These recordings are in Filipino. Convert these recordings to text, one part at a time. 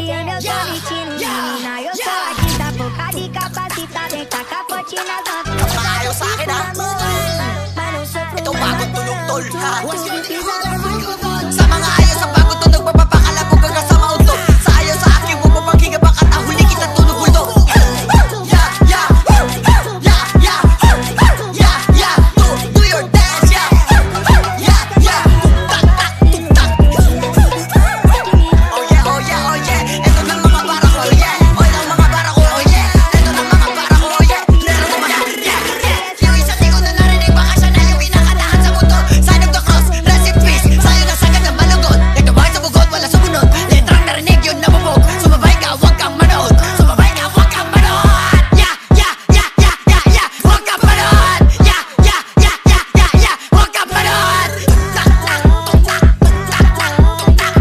DJ, meu solicitino. Menina, eu sou artista, focada e capacitada em tacar forte nas notas. Maayaw sa akin ha. Ito bagong tulog tol ha. Sa mga ayaw sa bagong to, nagpapapakalabog hanggang sa maunto. Sa ayaw sa akin, huwag mo pang higa baka nahuli kita tulog bulto. Do your dance, yeah. Tuk tak tak, tuk tak. Oh yeah, oh yeah, oh yeah. Ito ng mga para ko, yeah. Oh ng mga para ko, oh yeah. Ito ng mga para ko, oh yeah. Meron mo mga, yeah. Yung isa di ko na narinig, baka siya na yung pinakatahan sa mundo. Sign of the cross, rest in peace. Sa'yo na sagad ng malungkot. Nagkabay sa bugot, wala sumunod. Letrang narinig yun nabubog. Sumabay ka, huwag kang manood. Sumabay ka, huwag kang manood. Huwag kang manood. Huwag kang manood. Tak tak, tuk tak, tuk tak, tak, tuk tak.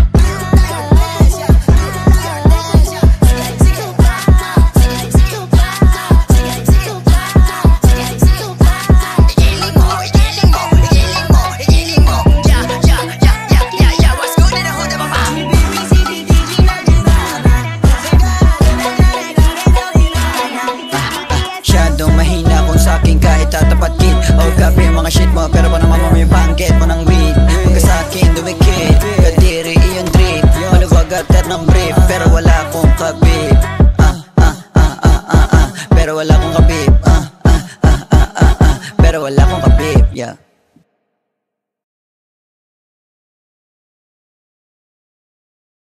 Igiling mo, igiling mo, igiling mo, igiling mo. What's good in the hood of my mouth? Masyadong mahina kung sa'kin kahit tatapat kid. Oh gabi mga shit mo pero pa naman may bangkit mo ng weed. Pagka sa'kin dumikit, kadiri iyon drip. Maluwag at ng brief pero wala akong kabib. Pero wala akong kabib. Pero wala